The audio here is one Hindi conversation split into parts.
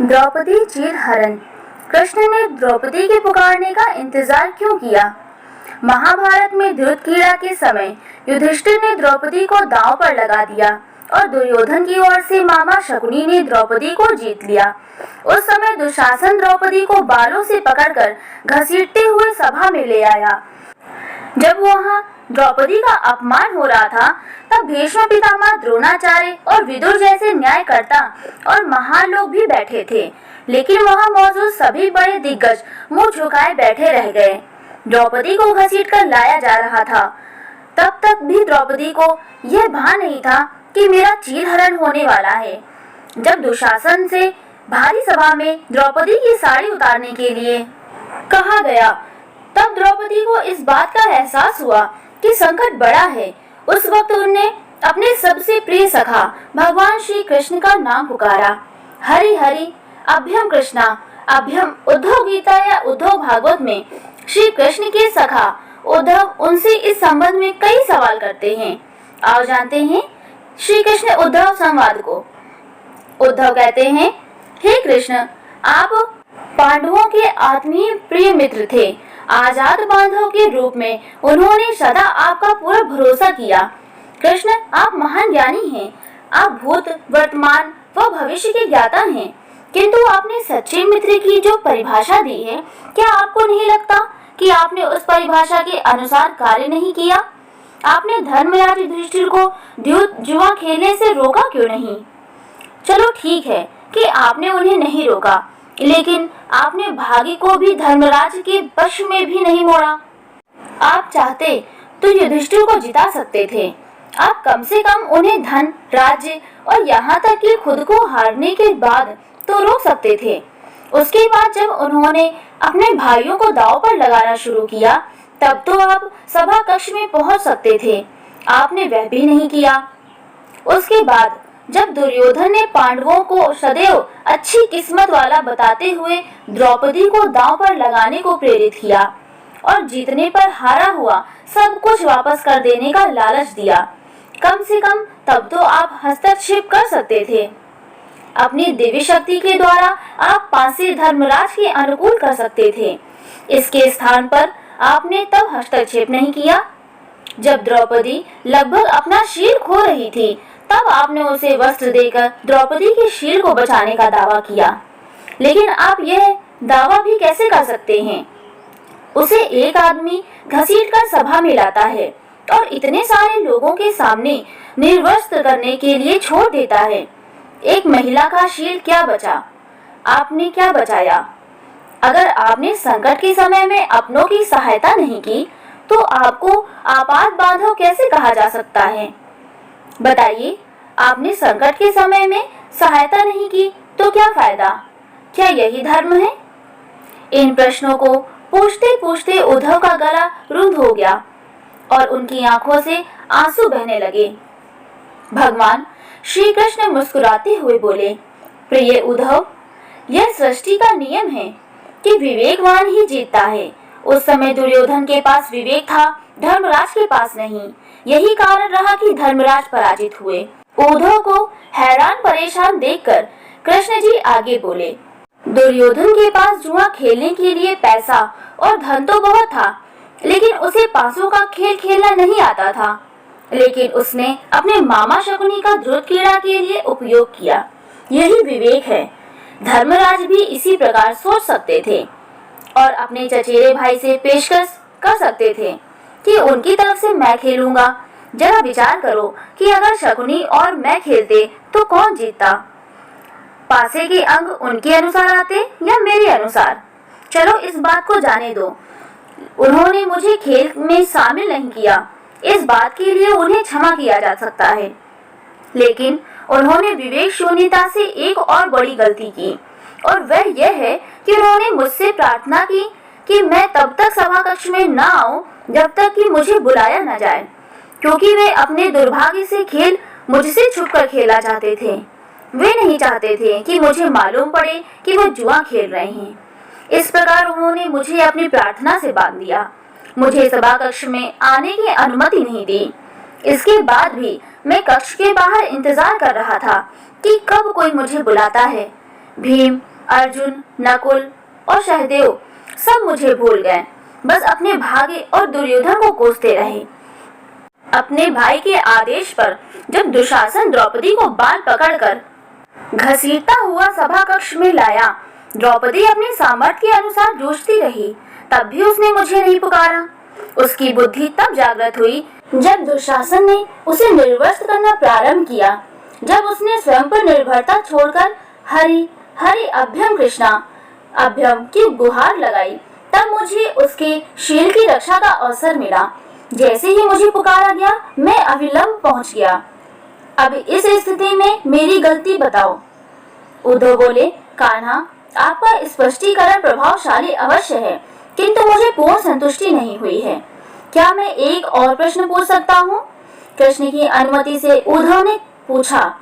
द्रौपदी चीरहरण। कृष्ण ने द्रौपदी के पुकारने का इंतजार क्यों किया? महाभारत में धृतकीड़ा के समय युधिष्ठिर ने द्रौपदी को दांव पर लगा दिया और दुर्योधन की ओर से मामा शकुनी ने द्रौपदी को जीत लिया। उस समय दुशासन द्रौपदी को बालों से पकड़कर घसीटते हुए सभा में ले आया। जब वहां द्रौपदी का अपमान हो रहा था, तब भीष्म पितामह, द्रोणाचार्य और विदुर जैसे न्यायकर्ता और महान लोग भी बैठे थे, लेकिन वहां मौजूद सभी बड़े दिग्गज मुंह झुकाए बैठे रह गए। द्रौपदी को घसीटकर लाया जा रहा था। तब तक भी द्रौपदी को यह भान नहीं था कि मेरा चीरहरण होने वाला है। जब दुशासन से भारी सभा में द्रौपदी की साड़ी उतारने के लिए कहा गया, तब द्रौपदी को इस बात का एहसास हुआ कि संकट बड़ा है। उस वक्त उन्होंने अपने सबसे प्रिय सखा भगवान श्री कृष्ण का नाम पुकारा। हरि हरि अभ्यम कृष्णा अभ्यम। उद्धव गीता या उद्धव भागवत में श्री कृष्ण के सखा उद्धव उनसे इस संबंध में कई सवाल करते हैं। आओ जानते हैं श्री कृष्ण उद्धव संवाद को। उद्धव कहते हैं, हे कृष्ण, आप पांडवों के आत्मीय प्रिय मित्र थे। आजाद बांधव के रूप में उन्होंने सदा आपका पूरा भरोसा किया। कृष्ण, आप महान ज्ञानी हैं। आप भूत, वर्तमान व भविष्य के ज्ञाता हैं, किंतु आपने सच्चे मित्र की जो परिभाषा दी है, क्या आपको नहीं लगता कि आपने उस परिभाषा के अनुसार कार्य नहीं किया? आपने धर्मराज युधिष्ठिर को जुआ खेलने से रोका क्यों नहीं? चलो ठीक है कि आपने उन्हें नहीं रोका, लेकिन आपने भाग्य को भी धर्मराज के वश में भी नहीं मोड़ा। आप चाहते तो युधिष्ठिर को जिता सकते थे। आप कम से कम उन्हें धन, राज्य और यहाँ तक कि खुद को हारने के बाद तो रोक सकते थे। उसके बाद जब उन्होंने अपने भाइयों को दांव पर लगाना शुरू किया, तब तो आप सभा कक्ष में पहुंच सकते थे। आपने वह भी नहीं किया। उसके बाद जब दुर्योधन ने पांडवों को सदैव अच्छी किस्मत वाला बताते हुए द्रौपदी को दांव पर लगाने को प्रेरित किया और जीतने पर हारा हुआ सब कुछ वापस कर देने का लालच दिया, कम से कम तब तो आप हस्तक्षेप कर सकते थे। अपनी दिव्य शक्ति के द्वारा आप पासे धर्मराज के अनुकूल कर सकते थे। इसके स्थान पर आपने तब हस्तक्षेप नहीं किया। जब द्रौपदी लगभग अपना शील खो रही थी, तब आपने उसे वस्त्र देकर द्रौपदी के शील को बचाने का दावा किया। लेकिन आप यह दावा भी कैसे कर सकते हैं? उसे एक आदमी घसीटकर सभा में लाता है और इतने सारे लोगों के सामने निर्वस्त्र करने के लिए छोड़ देता है। एक महिला का शील क्या बचा? आपने क्या बचाया? अगर आपने संकट के समय में अपनों की सहायता नहीं की, तो आपको आपात बांधव कैसे कहा जा सकता है? बताइए, आपने संकट के समय में सहायता नहीं की तो क्या फायदा? क्या यही धर्म है? इन प्रश्नों को पूछते पूछते उद्धव का गला रुंध हो गया और उनकी आंखों से आंसू बहने लगे। भगवान श्री कृष्ण मुस्कुराते हुए बोले, प्रिय उद्धव, यह सृष्टि का नियम है कि विवेकवान ही जीतता है। उस समय दुर्योधन के पास विवेक था, धर्मराज के पास नहीं। यही कारण रहा कि धर्मराज पराजित हुए। उद्धव को हैरान परेशान देखकर कृष्ण जी आगे बोले, दुर्योधन के पास जुआ खेलने के लिए पैसा और धन तो बहुत था, लेकिन उसे पासों का खेल खेलना नहीं आता था। लेकिन उसने अपने मामा शकुनी का धृतकीड़ा के लिए उपयोग किया। यही विवेक है। धर्मराज भी इसी प्रकार सोच सकते थे और अपने चचेरे भाई से पेशकश कर सकते थे कि उनकी तरफ से मैं खेलूंगा। जरा विचार करो कि अगर शकुनी और मैं खेलते तो कौन जीतता? पासे के अंग उनके अनुसार आते या मेरे अनुसार? चलो इस बात को जाने दो। उन्होंने मुझे खेल में शामिल नहीं किया, इस बात के लिए उन्हें क्षमा किया जा सकता है। लेकिन उन्होंने विवेक शून्यता से एक और बड़ी गलती की, और वह यह है कि उन्होंने मुझसे प्रार्थना की कि मैं तब तक सभा कक्ष में न आऊं जब तक कि मुझे बुलाया न जाए, क्योंकि वे अपने दुर्भाग्य से खेल मुझसे छुपकर खेला चाहते थे। वे नहीं चाहते थे कि मुझे मालूम पड़े कि वो जुआ खेल रहे हैं। इस प्रकार उन्होंने मुझे अपनी प्रार्थना से बांध दिया। मुझे सभा कक्ष में आने की अनुमति नहीं दी। इसके बाद भी मैं कक्ष के बाहर इंतजार कर रहा था कि कब कोई मुझे बुलाता है। भीम, अर्जुन, नकुल और सहदेव सब मुझे भूल गए, बस अपने भागे और दुर्योधन को कोसते रहे। अपने भाई के आदेश पर जब दुशासन द्रौपदी को बाल पकड़कर घसीटता हुआ सभा कक्ष में लाया, द्रौपदी अपने सामर्थ्य के अनुसार जूझती रही, तब भी उसने मुझे नहीं पुकारा। उसकी बुद्धि तब जागृत हुई जब दुशासन ने उसे निर्वस्त्र करना प्रारंभ किया। जब उसने स्वयं पर निर्भरता छोड़कर हरि हरि अभ्यम कृष्णा अभ्यम की गुहार लगाई, तब मुझे उसके शील की रक्षा का अवसर मिला। जैसे ही मुझे पुकारा गया, मैं अविलंब पहुंच गया। अब इस स्थिति में मेरी गलती बताओ। उद्धव बोले, कान्हा, आपका स्पष्टीकरण प्रभावशाली अवश्य है, किंतु मुझे पूर्ण संतुष्टि नहीं हुई है। क्या मैं एक और प्रश्न पूछ सकता हूँ? कृष्ण की अनुमति से उद्धव ने पूछा।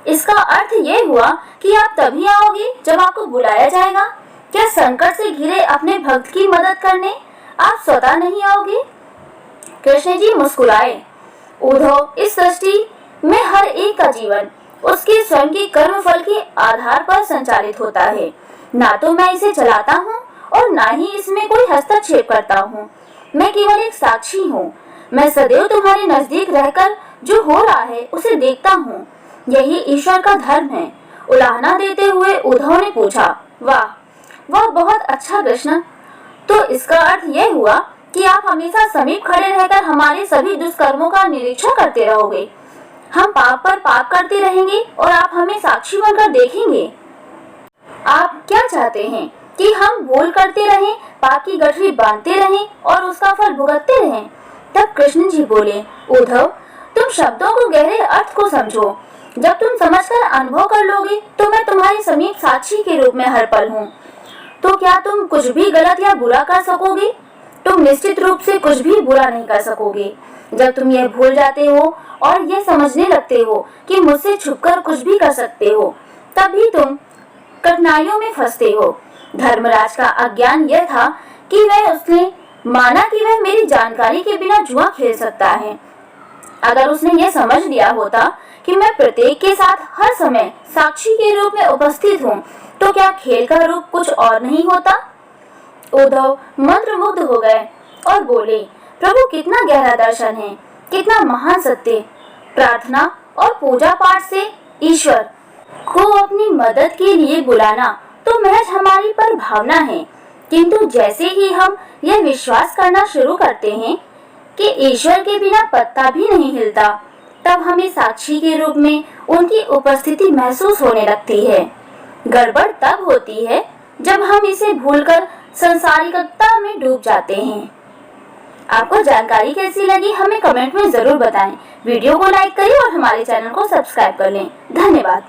इसका अर्थ ये हुआ कि आप तभी आओगे जब आपको बुलाया जाएगा? क्या संकट से घिरे अपने भक्त की मदद करने आप स्वतः नहीं आओगे? कृष्ण जी मुस्कुराए। उद्धव, इस सृष्टि में हर एक का जीवन उसके स्वयं के कर्म फल के आधार पर संचालित होता है। ना तो मैं इसे चलाता हूँ और ना ही इसमें कोई हस्तक्षेप करता हूँ। मैं केवल एक साक्षी हूँ। मैं सदैव तुम्हारे नजदीक रहकर जो हो रहा है उसे देखता हूँ। यही ईश्वर का धर्म है। उलाहना देते हुए उद्धव ने पूछा, वाह, वह बहुत अच्छा कृष्ण। तो इसका अर्थ यह हुआ कि आप हमेशा समीप खड़े रहकर हमारे सभी दुष्कर्मों का निरीक्षण करते रहोगे। हम पाप पर पाप करते रहेंगे और आप हमें साक्षी बनकर देखेंगे। आप क्या चाहते हैं कि हम भूल करते रहें, पाप की गठरी बांधते रहें और उसका फल भुगतते रहें? तब कृष्ण जी बोले, उद्धव, तुम शब्दों को गहरे अर्थ को समझो। जब तुम समझकर अनुभव कर लोगे तो मैं तुम्हारे समीप साक्षी के रूप में हर पल हूँ। तो क्या तुम कुछ भी गलत या बुरा कर सकोगे? तुम निश्चित रूप से कुछ भी बुरा नहीं कर सकोगे। जब तुम यह भूल जाते हो और यह समझने लगते हो कि मुझसे छुपकर कुछ भी कर सकते हो, तभी तुम कठिनाइयों में फंसते हो। धर्मराज का अज्ञान यह था कि उसने माना कि वह मेरी जानकारी के बिना जुआ खेल सकता है। अगर उसने यह समझ लिया होता कि मैं प्रत्येक के साथ हर समय साक्षी के रूप में उपस्थित हूँ, तो क्या खेल का रूप कुछ और नहीं होता? उद्धव मंत्रमुग्ध हो गए और बोले, प्रभु, कितना गहरा दर्शन है, कितना महान सत्य। प्रार्थना और पूजा पाठ से ईश्वर को अपनी मदद के लिए बुलाना तो महज हमारी पर भावना है, किंतु जैसे ही हम यह विश्वास करना शुरू करते हैं कि ईश्वर के बिना पत्ता भी नहीं हिलता, तब हमें साक्षी के रूप में उनकी उपस्थिति महसूस होने लगती है। गड़बड़ तब होती है जब हम इसे भूलकर संसारिकता में डूब जाते हैं। आपको जानकारी कैसी लगी हमें कमेंट में जरूर बताएं। वीडियो को लाइक करें और हमारे चैनल को सब्सक्राइब कर लें। धन्यवाद।